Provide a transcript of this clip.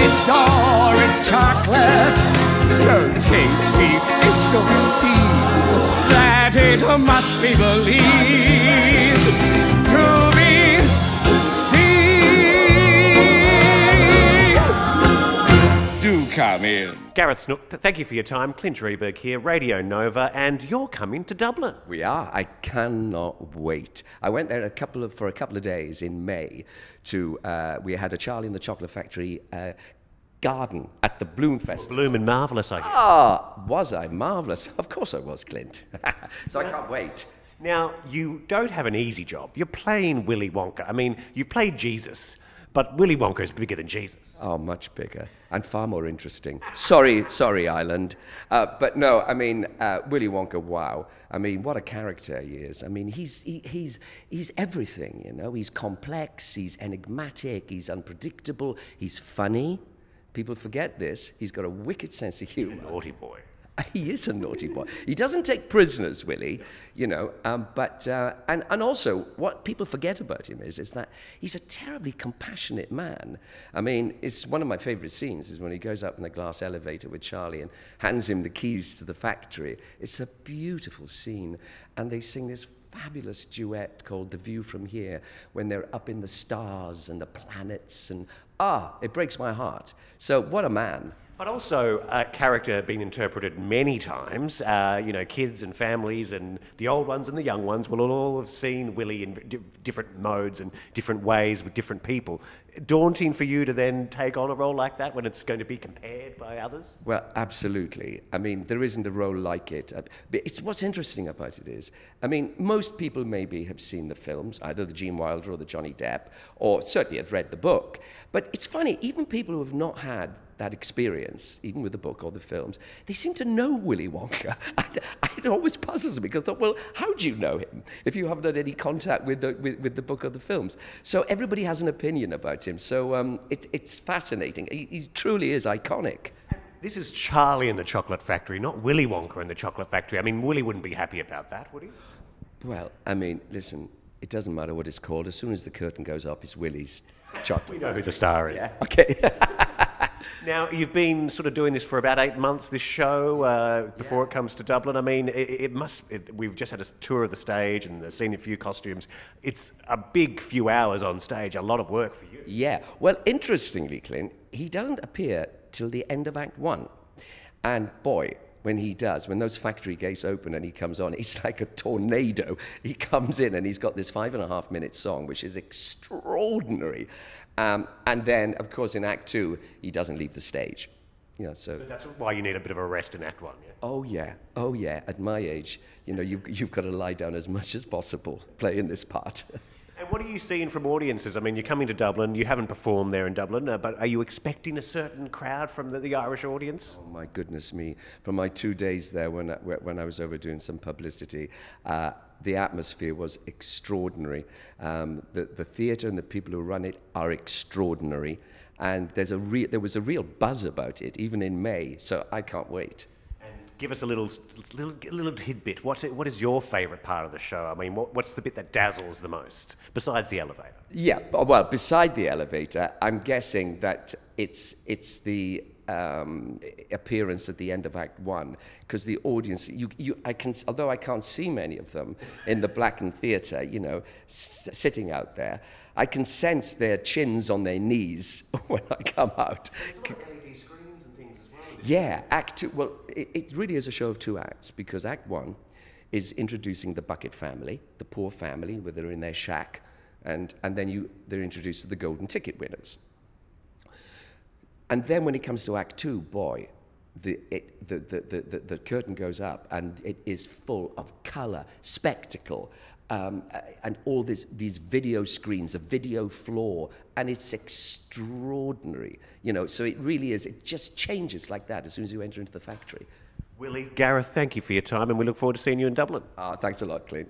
its door is chocolate, so tasty, it's obscene, that it must be believed to be seen. Do come in. Gareth, Snook, thank you for your time. Clint Drieberg here, Radio Nova, and you're coming to Dublin. We are. I cannot wait. I went there for a couple of days in May to, we had a Charlie and the Chocolate Factory garden at the Bloom Festival. Blooming marvellous, I guess. Ah, was I marvellous? Of course I was, Clint. So I can't wait. Now, you don't have an easy job. You're playing Willy Wonka. I mean, you've played Jesus, but Willy Wonka is bigger than Jesus. Oh, much bigger and far more interesting. Sorry, Ireland. But no, I mean, Willy Wonka, wow. I mean, what a character he is. I mean, he's everything, you know. He's complex, he's enigmatic, he's unpredictable, he's funny. People forget this. He's got a wicked sense of humour. Naughty boy. He is a naughty boy. He doesn't take prisoners, Willy, you know, and also what people forget about him is that he's a terribly compassionate man. I mean, it's one of my favourite scenes is when he goes up in the glass elevator with Charlie and hands him the keys to the factory. It's a beautiful scene, and they sing this fabulous duet called The View from Here when they're up in the stars and the planets, and it breaks my heart. So what a man. But also a character being interpreted many times. You know, kids and families and the old ones and the young ones will all have seen Willy in different modes and different ways with different people. Daunting for you to then take on a role like that when it's going to be compared by others? Well, absolutely. I mean, there isn't a role like it. But it's what's interesting about it is, I mean, most people maybe have seen the films, either the Gene Wilder or the Johnny Depp, or certainly have read the book. But it's funny, even people who have not had that experience, even with the book or the films, they seem to know Willy Wonka. It always puzzles me because I thought, well, how do you know him if you haven't had any contact with the book or the films? So everybody has an opinion about him. So it's fascinating. He truly is iconic. This is Charlie and the Chocolate Factory, not Willy Wonka and the Chocolate Factory. I mean, Willy wouldn't be happy about that, would he? Well, I mean, listen, it doesn't matter what it's called. As soon as the curtain goes up, it's Willy's Chocolate. We know who the star is. Yeah. Okay. Now, you've been sort of doing this for about 8 months, this show, before it comes to Dublin. I mean, we've just had a tour of the stage and seen a few costumes. It's a big few hours on stage, a lot of work for you. Yeah. Well, interestingly, Clint, he doesn't appear till the end of Act 1. And boy, when he does, when those factory gates open and he comes on, it's like a tornado. He comes in and he's got this 5.5-minute song, which is extraordinary. And then, of course, in Act 2, he doesn't leave the stage. You know, so that's why you need a bit of a rest in Act 1, yeah? Oh yeah. At my age, you know, you've got to lie down as much as possible playing this part. And what are you seeing from audiences? I mean, you're coming to Dublin. You haven't performed there in Dublin, but are you expecting a certain crowd from the Irish audience? Oh my goodness me! From my 2 days there, when I was over doing some publicity, the atmosphere was extraordinary. The theatre and the people who run it are extraordinary, and there was a real buzz about it, even in May. So I can't wait. Give us a little tidbit. What is your favourite part of the show? I mean, what's the bit that dazzles the most, besides the elevator? Yeah, well, beside the elevator, I'm guessing that it's the appearance at the end of Act 1, because the audience, although I can't see many of them in the blackened theatre, you know, sitting out there, I can sense their chins on their knees when I come out. Yeah, Act 2, well, it really is a show of 2 acts, because Act 1 is introducing the Bucket family, the poor family, where they're in their shack, and then they're introduced to the golden ticket winners. And then when it comes to Act 2, boy, the curtain goes up, and it is full of colour, spectacle, and all these video screens, a video floor, and it's extraordinary, you know. So it really is. It just changes like that as soon as you enter into the factory. Willy, Gareth, thank you for your time, and we look forward to seeing you in Dublin. Thanks a lot, Clint.